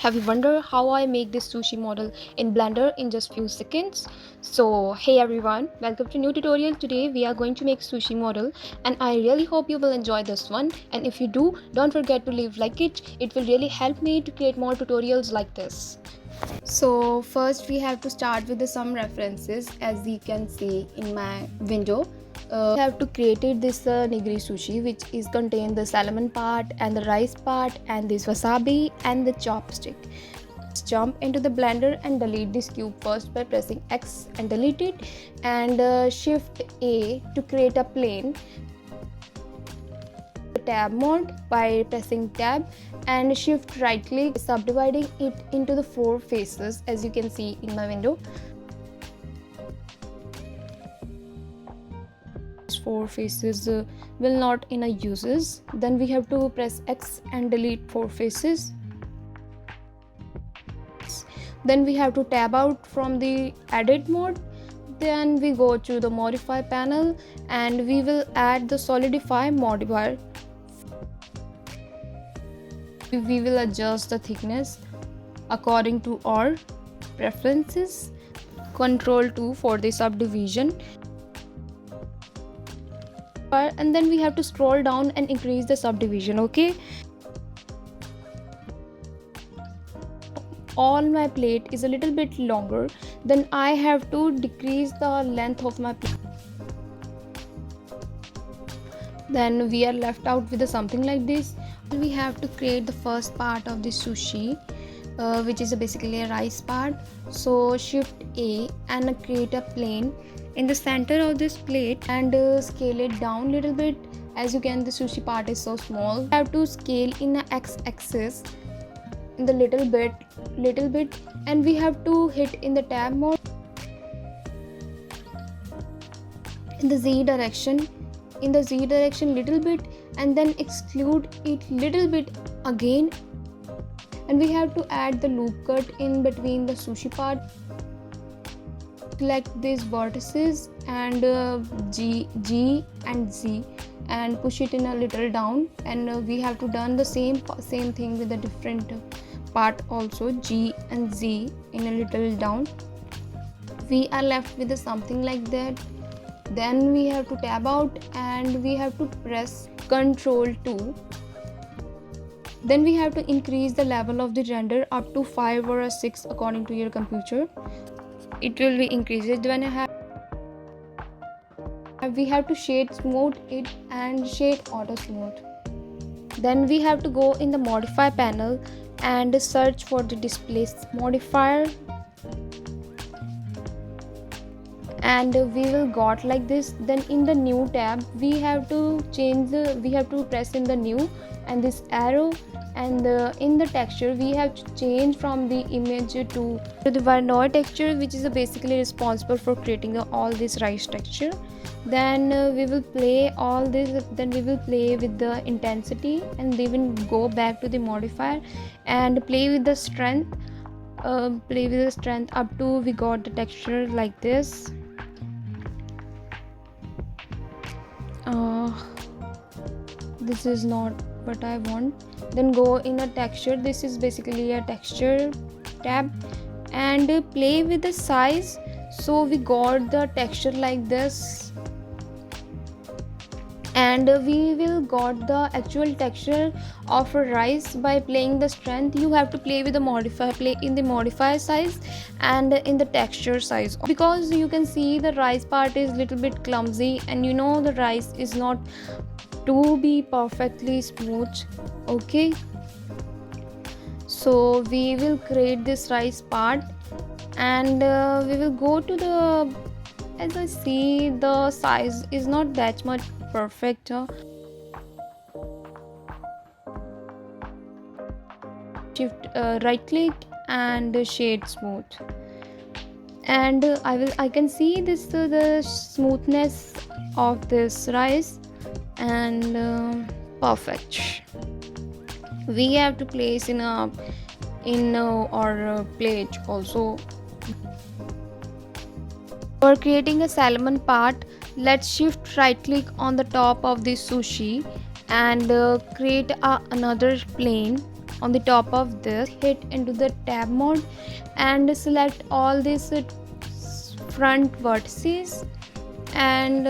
Have you wondered how I make this sushi model in Blender in just few seconds? So hey everyone, welcome to new tutorial. Today we are going to make sushi model and I really hope you will enjoy this one, and if you do, don't forget to leave like it will really help me to create more tutorials like this. So first we have to start with some references. As you can see in my window, we have to create this nigiri sushi, which is contain the salmon part and the rice part and this wasabi and the chopstick. Let's jump into the blender and delete this cube first by pressing X and delete it, and shift A to create a plane. Tab mode by pressing tab and shift right click, subdividing it into the 4 faces as you can see in my window. 4 faces will not in a uses. Then we have to press X and delete 4 faces. Then we have to tab out from the edit mode. Then we go to the modify panel and we will add the solidify modifier. We will adjust the thickness according to our preferences. Ctrl 2 for the subdivision, and then we have to scroll down and increase the subdivision. Okay, all my plate is a little bit longer, then I have to decrease the length of my plate. Then we are left out with something like this. We have to create the first part of the sushi, which is basically a rice part. So shift A and create a plane in the center of this plate and scale it down a little bit. As you can, the sushi part is so small. We have to scale in the x-axis in the little bit, and we have to hit in the tab mode in the z direction, little bit, and then exclude it little bit again, and we have to add the loop cut in between the sushi part. Select these vertices and G and Z and push it in a little down, and we have to done the same thing with a different part also, G and Z in a little down. We are left with something like that. Then we have to tab out and we have to press Ctrl 2. Then we have to increase the level of the render up to 5 or 6 according to your computer. It will be increased when we have to shade smooth it and shade auto smooth. Then we have to go in the modify panel and search for the display modifier, and we will got like this. Then in the new tab we have to press in the new and this arrow, and in the texture we have to change from the image to the Varnoy texture, which is basically responsible for creating all this rice texture. Then we will play all this, then we will play with the intensity, and we will go back to the modifier and play with the strength, up to we got the texture like this. This is not what I want. Then go in a texture. This is basically a texture tab, and play with the size. So we got the texture like this, and we will got the actual texture of a rice by playing the strength. You have to play with the modifier, play in the modifier size and in the texture size, because you can see the rice part is little bit clumsy, and you know the rice is not to be perfectly smooth. Okay, so we will create this rice part, and we will go to the, as I see the size is not that much perfect. Shift right click and shade smooth, and I can see this the smoothness of this rice, and perfect. We have to place in our plate also. For creating a salmon part, let's shift right click on the top of the sushi and create another plane On the top of this, hit into the tab mode and select all these front vertices, and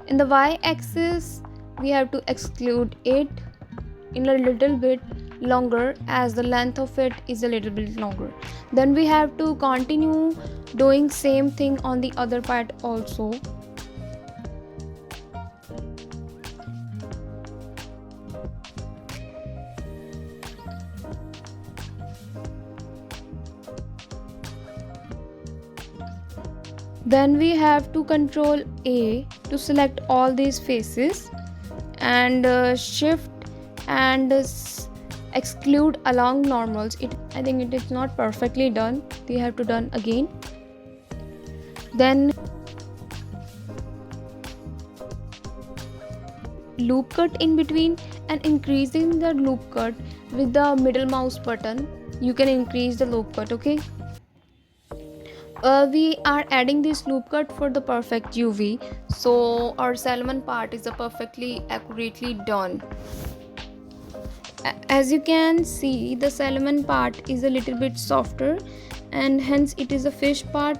in the y-axis we have to exclude it in a little bit longer, as the length of it is a little bit longer. Then we have to continue doing same thing on the other part also. Then we have to control A to select all these faces, and shift and exclude along normals. I think it is not perfectly done, we have to done again. Then loop cut in between, and increasing the loop cut with the middle mouse button you can increase the loop cut. Okay, we are adding this loop cut for the perfect UV, so our salmon part is perfectly accurately done. As you can see, the salmon part is a little bit softer, and hence it is a fish part.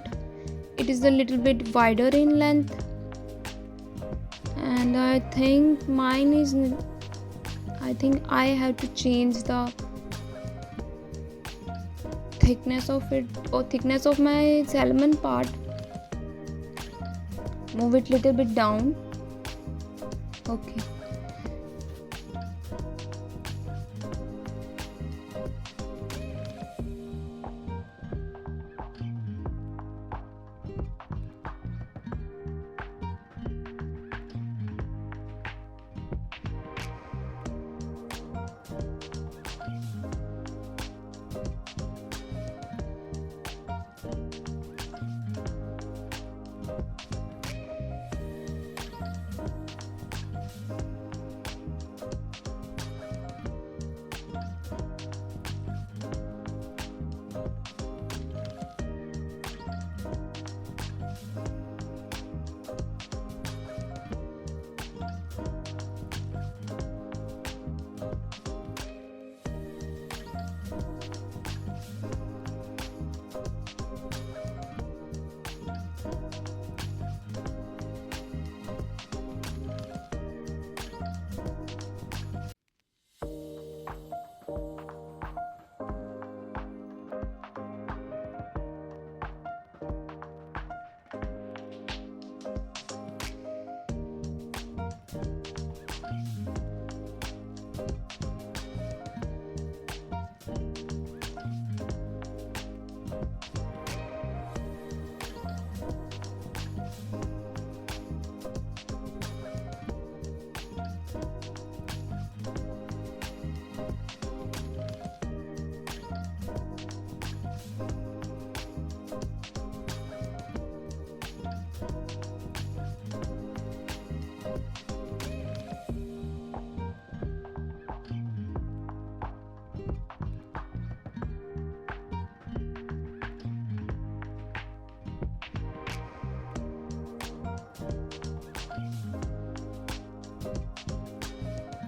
It is a little bit wider in length, and I think I have to change the thickness of it, or thickness of my salmon part. Move it little bit down. Okay,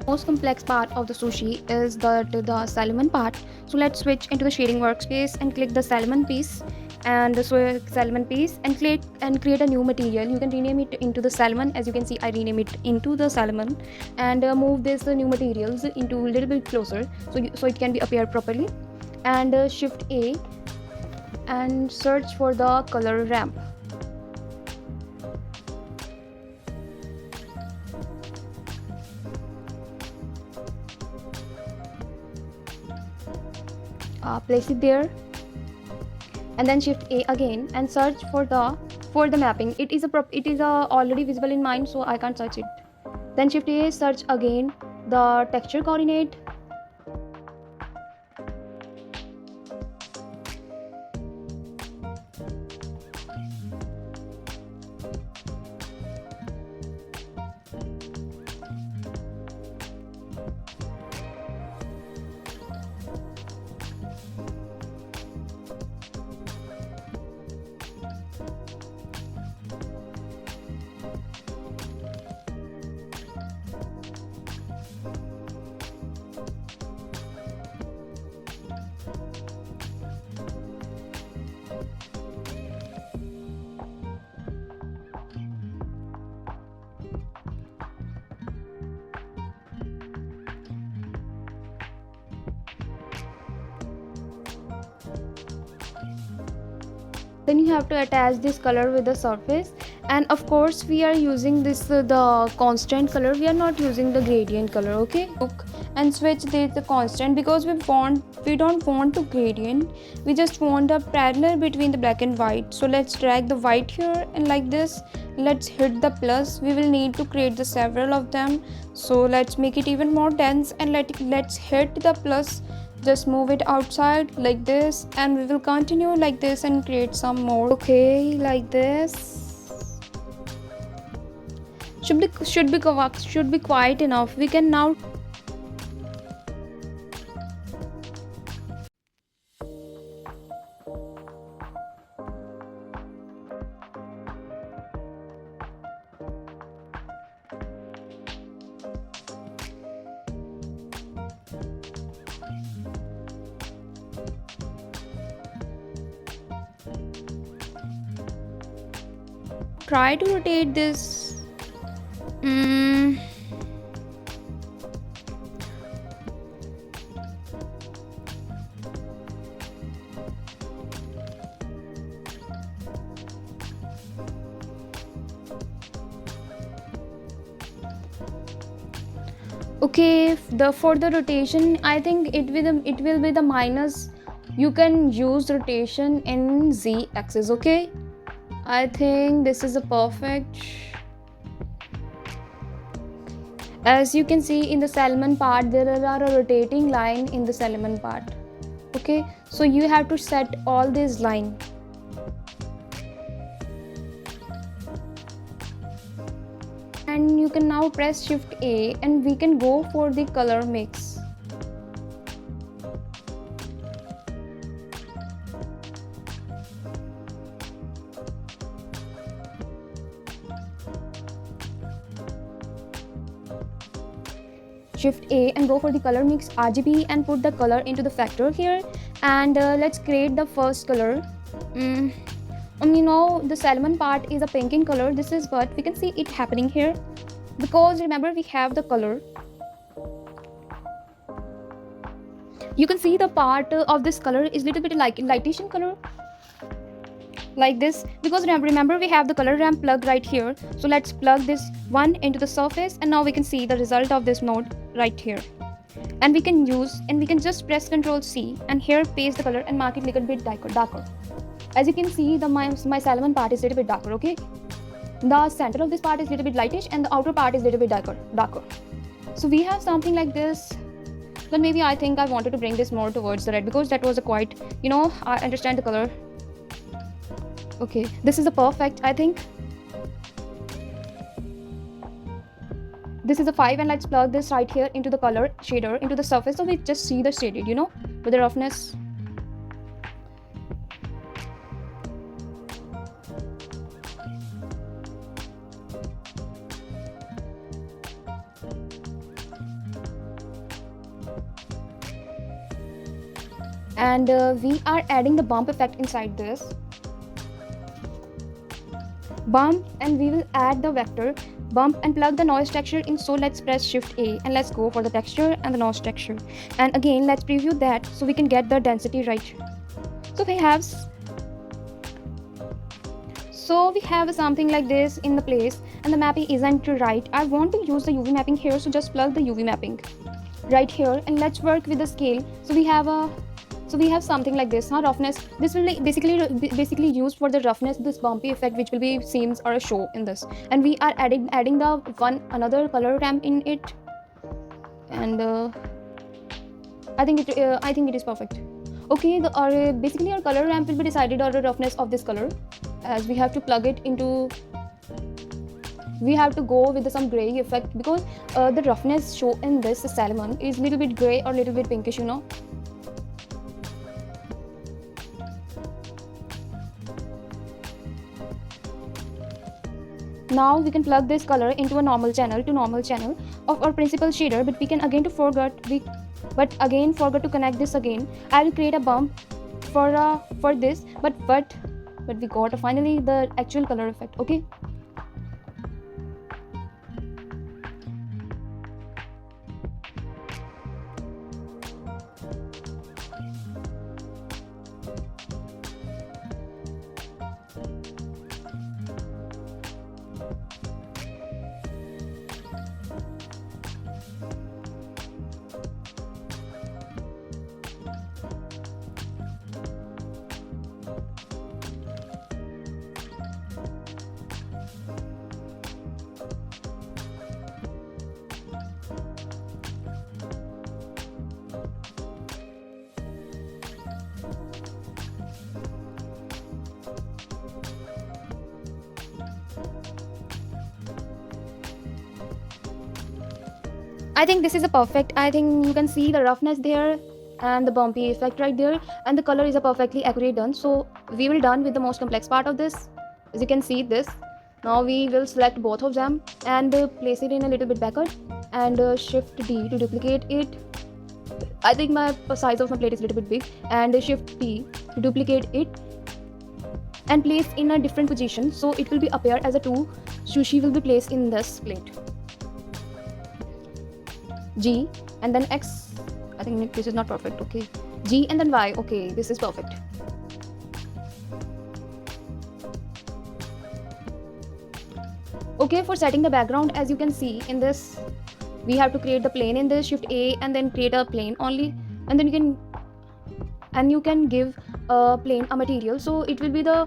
most complex part of the sushi is the salmon part. So let's switch into the shading workspace and click the salmon piece, and the salmon piece, and click and create a new material. You can rename it into the salmon. As you can see, I rename it into the salmon, and move this new materials into a little bit closer, so it can be appear properly. And shift A and search for the color ramp. Place it there, and then shift A again and search for the mapping. It is already visible in mine, so I can't search it. Then shift A, search again the texture coordinate. Then you have to attach this color with the surface, and of course we are using this the constant color, we are not using the gradient color. Okay, look and switch this the constant because we don't want to gradient, we just want a parallel between the black and white. So let's drag the white here and like this, let's hit the plus, we will need to create the several of them. So let's make it even more dense and let's hit the plus, just move it outside like this, and we will continue like this and create some more. Okay, like this should be quite enough. We can now try to rotate this. Okay, for the rotation, I think it will be the minus. You can use rotation in z axis. Okay, I think this is a perfect. As you can see in the salmon part, there are a rotating line in the salmon part. Okay, so you have to set all these line. And you can now press Shift A and we can go for the color mix. Shift A and go for the color mix RGB and put the color into the factor here, and let's create the first color. You know, the salmon part is a pink in color. This is what we can see it happening here, because remember we have the color. You can see the part of this color is little bit like lightish in color, like this, because remember we have the color ramp plug right here. So let's plug this one into the surface, and now we can see the result of this node right here. And we can just press Ctrl C and here paste the color and mark it a little bit darker. As you can see, my salmon part is a little bit darker. Okay, the center of this part is a little bit lightish and the outer part is a little bit darker. So we have something like this. But maybe I think I wanted to bring this more towards the red, because that was a quite, I understand the color. Okay, this is a perfect, I think. This is a 5, and let's plug this right here into the color shader into the surface, so we just see the shaded, with the roughness. And we are adding the bump effect inside this bump, and we will add the vector bump and plug the noise texture in. So let's press Shift A and let's go for the texture and the noise texture, and again let's preview that so we can get the density right. So we have something like this in the place, and the mapping isn't right. I want to use the UV mapping here, so just plug the UV mapping right here, and let's work with the scale. So we have something like this, roughness. This will basically used for the roughness, this bumpy effect, which will be seams or a show in this. And we are adding the another color ramp in it, and I think it is perfect. Okay, basically our color ramp will be decided on the roughness of this color, as we have to plug it into. We have to go with some gray effect, because the roughness show in this salmon is little bit gray or little bit pinkish, Now we can plug this color into a normal channel of our principal shader, but we can again but again forgot to connect this again. I will create a bump for this, but we got finally the actual color effect. Okay, I think this is a perfect. I think you can see the roughness there and the bumpy effect right there, and the color is a perfectly accurate done. So we will done with the most complex part of this. As you can see this, now we will select both of them and place it in a little bit backward, and shift D to duplicate it. I think my size of my plate is a little bit big, and shift D to duplicate it and place in a different position, so it will be appear as a two sushi will be placed in this plate. G and then X. I think this is not perfect. Okay, G and then Y. Okay, this is perfect. Okay, for setting the background, as you can see in this, we have to create the plane in this, shift A and then create a plane only, and then you can give a plane a material, so it will be the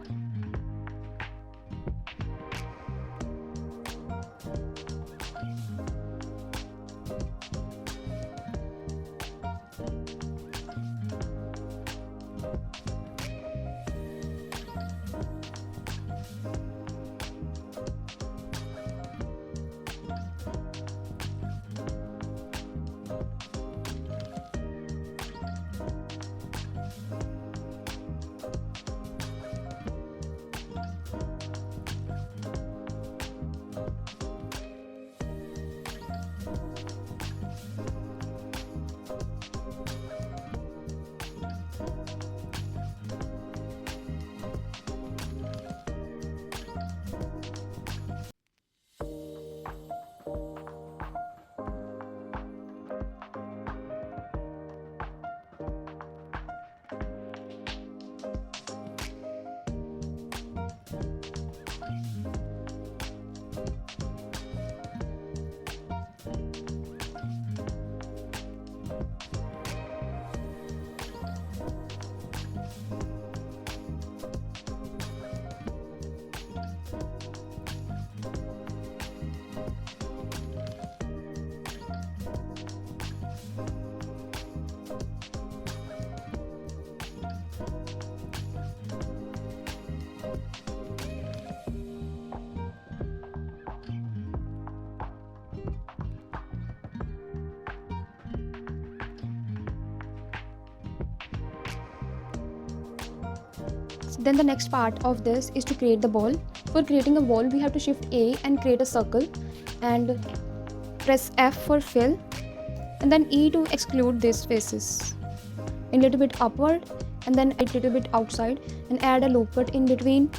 Then the next part of this is to create the ball. For creating a ball, we have to shift A and create a circle, and press F for fill, and then E to exclude these faces. A little bit upward, and then a little bit outside, and add a loop cut in between.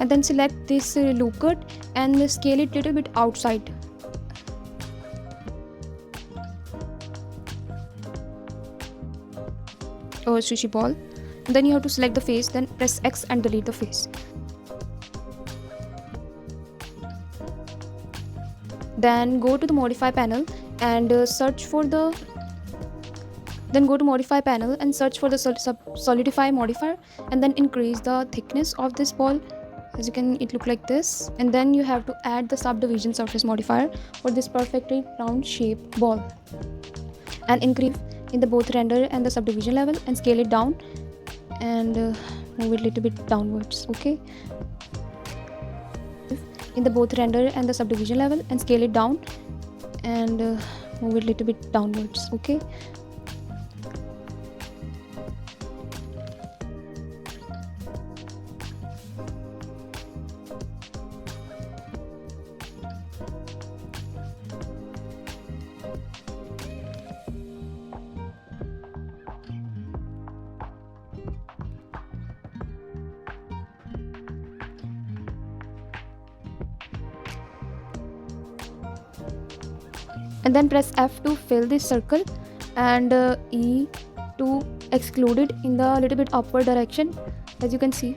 And then select this loop cut and scale it little bit outside. Or sushi ball. And then you have to select the face, then press X and delete the face. Then go to the modify panel and search for the solidify modifier, and then increase the thickness of this ball. As you can, it look like this. And then you have to add the subdivision surface modifier for this perfectly round shape ball, and increase in the both render and the subdivision level, and scale it down and move it a little bit downwards. Okay, in the both render and the subdivision level, and scale it down and move it a little bit downwards. Okay, and then press F to fill this circle, and E to exclude it in the little bit upward direction, as you can see.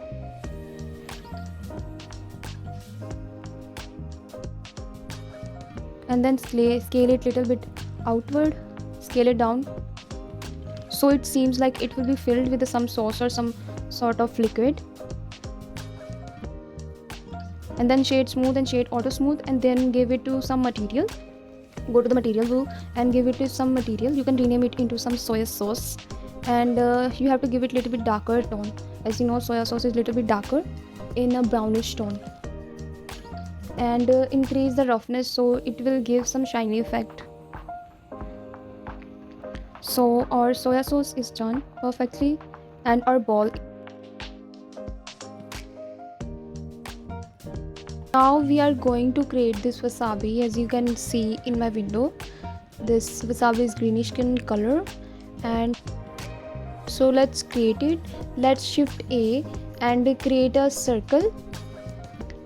And then scale it little bit outward, scale it down, so it seems like it will be filled with some sauce or some sort of liquid. And then shade smooth and shade auto smooth, and then give it to some material. Go to the material view and give it to some material. You can rename it into some soya sauce, and you have to give it little bit darker tone. As you know, soya sauce is little bit darker in a brownish tone, and increase the roughness so it will give some shiny effect. So our soya sauce is done perfectly, and our ball. Now we are going to create this wasabi. As you can see in my window, this wasabi is greenish in color, and so let's create it. Let's shift A and create a circle,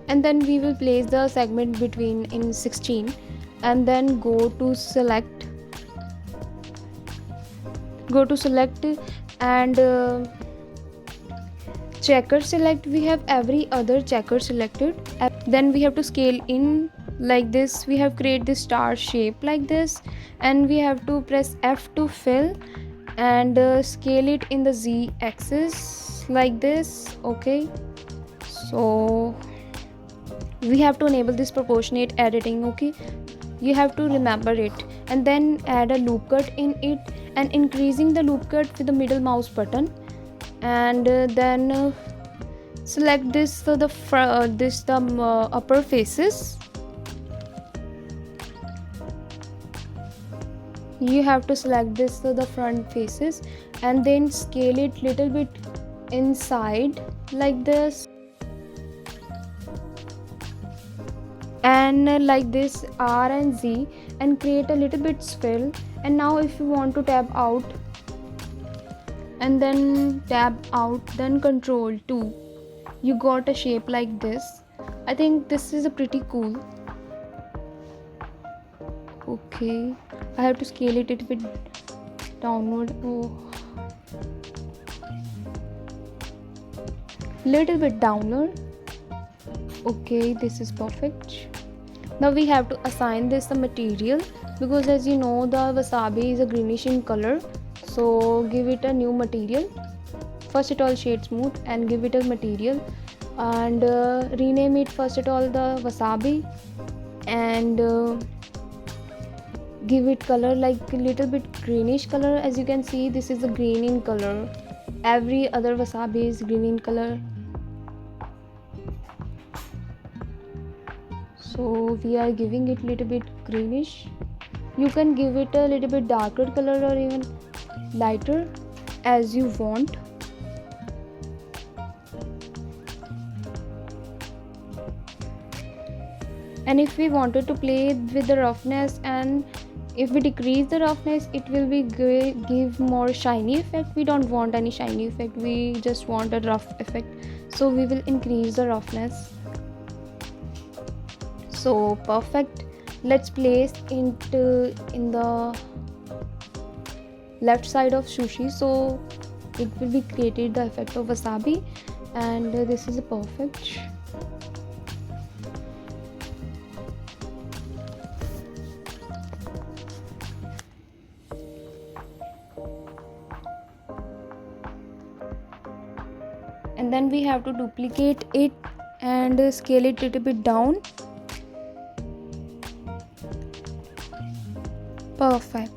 and then we will place the segment between in 16, and then go to select and checker select. We have every other checker selected. Then we have to scale in like this. We have create this star shape like this, and we have to press F to fill, and scale it in the Z axis like this. Okay, so we have to enable this proportionate editing. Okay, you have to remember it, and then add a loop cut in it, and increasing the loop cut with the middle mouse button, and then select this, so the upper faces. You have to select this, so the front faces, and then scale it little bit inside like this, and like this R and Z, and create a little bit swirl. And now if you want to tab out, and then tab out, then control 2, you got a shape like this. I think this is a pretty cool. Okay, I have to scale it a little bit downward. Oh, little bit downward. Okay, this is perfect. Now we have to assign this the material, because as you know, the wasabi is a greenish in color, so give it a new material. First it all shade smooth and give it a material, and rename it first at all the wasabi, and give it color like a little bit greenish color. As you can see, this is a green in color. Every other wasabi is green in color, so we are giving it little bit greenish. You can give it a little bit darker color or even lighter as you want. And if we wanted to play with the roughness, and if we decrease the roughness, it will be give more shiny effect. We don't want any shiny effect, we just want a rough effect, so we will increase the roughness. So perfect. Let's place it in the left side of sushi, so it will be created the effect of wasabi, and this is perfect. And then we have to duplicate it and scale it a little bit down. Perfect.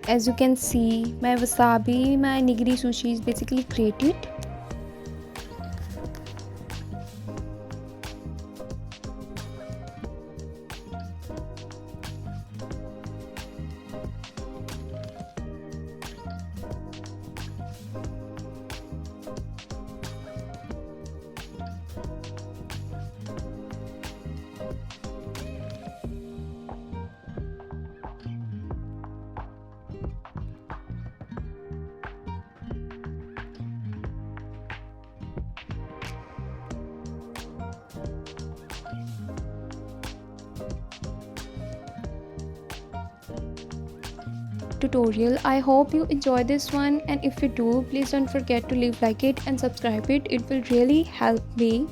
As you can see, my wasabi, my nigiri sushi is basically created. tutorial. I hope you enjoy this one, and if you do, please don't forget to leave like it and subscribe it. It will really help me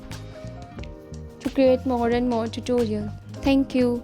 to create more and more tutorial. Thank you.